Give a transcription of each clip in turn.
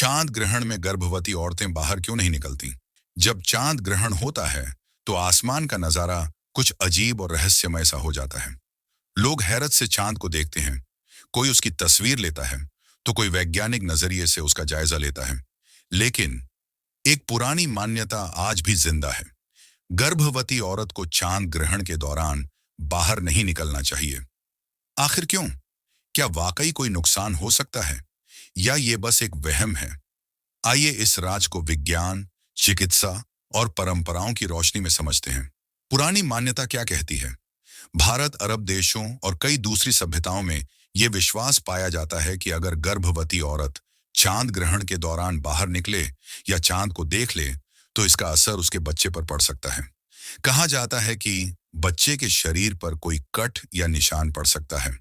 चांद ग्रहण में गर्भवती औरतें बाहर क्यों नहीं निकलती? जब चांद ग्रहण होता है तो आसमान का नजारा कुछ अजीब और रहस्यमय सा हो जाता है। लोग हैरत से चांद को देखते हैं। कोई उसकी तस्वीर लेता है तो कोई वैज्ञानिक नजरिए से उसका जायजा लेता है। लेकिन एक पुरानी मान्यता आज भी जिंदा है। गर्भवती औरत को चांद ग्रहण के दौरान बाहर नहीं निकलना चाहिए। आखिर क्यों? क्या वाकई कोई नुकसान हो सकता है या ये बस एक वहम है? आइए इस राज को विज्ञान, चिकित्सा और परंपराओं की रोशनी में समझते हैं। पुरानी मान्यता क्या कहती है? भारत, अरब देशों और कई दूसरी सभ्यताओं में यह विश्वास पाया जाता है कि अगर गर्भवती औरत चांद ग्रहण के दौरान बाहर निकले या चांद को देख ले तो इसका असर उसके बच्चे पर पड़ सकता है। कहा जाता है कि बच्चे के शरीर पर कोई कट या निशान पड़ सकता है।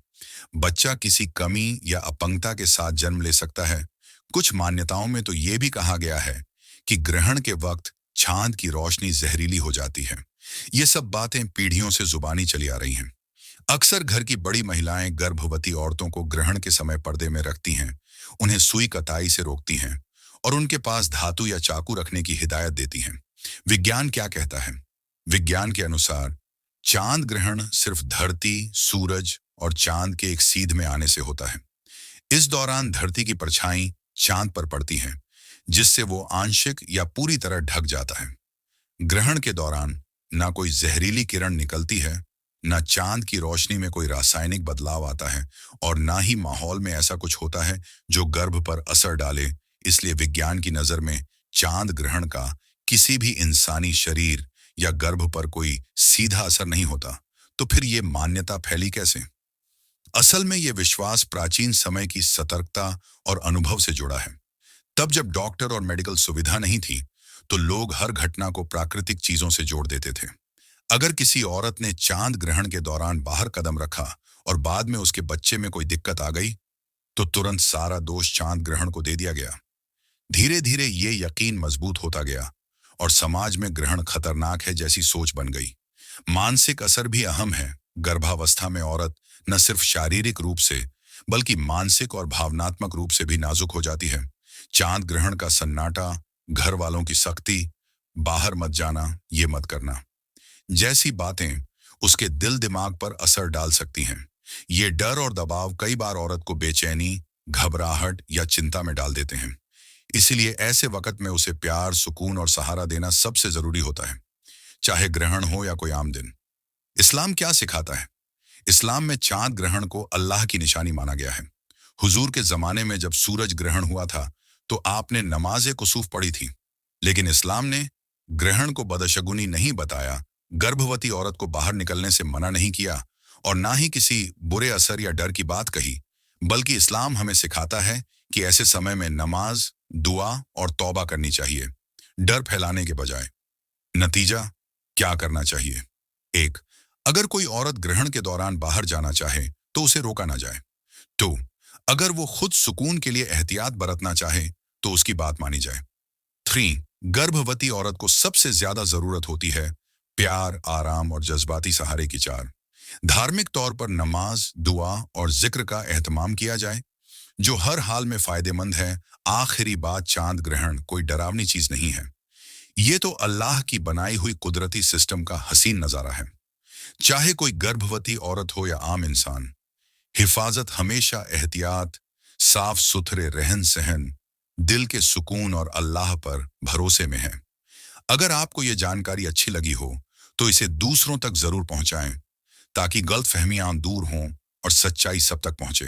बच्चा किसी कमी या अपंगता के साथ जन्म ले सकता है। कुछ मान्यताओं में तो ये भी कहा गया है कि ग्रहण के वक्त चांद की रोशनी जहरीली हो जाती है। ये सब बातें पीढ़ियों से जुबानी चली आ रही हैं। अक्सर घर की बड़ी महिलाएं गर्भवती औरतों को ग्रहण के समय पर्दे में रखती हैं, उन्हें सुई कताई से रोकती हैं और उनके पास धातु या चाकू रखने की हिदायत देती हैं। विज्ञान क्या कहता है? विज्ञान के अनुसार चांद ग्रहण सिर्फ धरती, सूरज और चांद के एक सीध में आने से होता है। इस दौरान धरती की परछाई चांद पर पड़ती है, जिससे वो आंशिक या पूरी तरह ढक जाता है। ग्रहण के दौरान ना कोई जहरीली किरण निकलती है, ना चांद की रोशनी में कोई रासायनिक बदलाव आता है और ना ही माहौल में ऐसा कुछ होता है जो गर्भ पर असर डाले। इसलिए विज्ञान की नजर में चांद ग्रहण का किसी भी इंसानी शरीर या गर्भ पर कोई सीधा असर नहीं होता। तो फिर ये मान्यता फैली कैसे? असल में ये विश्वास प्राचीन समय की सतर्कता और अनुभव से जुड़ा है। तब जब डॉक्टर और मेडिकल सुविधा नहीं थी, तो लोग हर घटना को प्राकृतिक चीजों से जोड़ देते थे। अगर किसी औरत ने चांद ग्रहण के दौरान बाहर कदम रखा और बाद में उसके बच्चे में कोई दिक्कत आ गई, तो तुरंत सारा दोष चांद ग्रहण को दे दिया गया। धीरे धीरे ये यकीन मजबूत होता गया और समाज में ग्रहण खतरनाक है जैसी सोच बन गई। मानसिक असर भी अहम है। गर्भावस्था में औरत न सिर्फ शारीरिक रूप से बल्कि मानसिक और भावनात्मक रूप से भी नाजुक हो जाती है। चांद ग्रहण का सन्नाटा, घर वालों की सख्ती, बाहर मत जाना, ये मत करना जैसी बातें उसके दिल दिमाग पर असर डाल सकती हैं। ये डर और दबाव कई बार औरत को बेचैनी, घबराहट या चिंता में डाल देते हैं। इसीलिए ऐसे वक्त में उसे प्यार, सुकून और सहारा देना सबसे जरूरी होता है, चाहे ग्रहण हो या कोई आम दिन। इस्लाम क्या सिखाता है? इस्लाम में चांद ग्रहण को अल्लाह की निशानी माना गया है। हुजूर के जमाने में जब सूरज ग्रहण हुआ था तो आपने नमाज कुसूफ पढ़ी थी, लेकिन इस्लाम ने ग्रहण को बदशगुनी नहीं बताया, गर्भवती औरत को बाहर निकलने से मना नहीं किया और ना ही किसी बुरे असर या डर की बात कही। बल्कि इस्लाम हमें सिखाता है कि ऐसे समय में नमाज, दुआ और तौबा करनी चाहिए, डर फैलाने के बजाय। नतीजा क्या करना चाहिए? एक, अगर कोई औरत ग्रहण के दौरान बाहर जाना चाहे तो उसे रोका ना जाए। तो अगर वो खुद सुकून के लिए एहतियात बरतना चाहे तो उसकी बात मानी जाए। 3, गर्भवती औरत को सबसे ज्यादा जरूरत होती है प्यार, आराम और जज्बाती सहारे की। 4, धार्मिक तौर पर नमाज, दुआ और जिक्र का एहतमाम किया जाए, जो हर हाल में फायदेमंद है। आखिरी बात, चांद ग्रहण कोई डरावनी चीज नहीं है। ये तो अल्लाह की बनाई हुई कुदरती सिस्टम का हसीन नजारा है। चाहे कोई गर्भवती औरत हो या आम इंसान, हिफाजत हमेशा एहतियात, साफ सुथरे रहन सहन, दिल के सुकून और अल्लाह पर भरोसे में है। अगर आपको ये जानकारी अच्छी लगी हो तो इसे दूसरों तक जरूर पहुंचाएं, ताकि गलतफहमियां दूर हों और सच्चाई सब तक पहुंचे।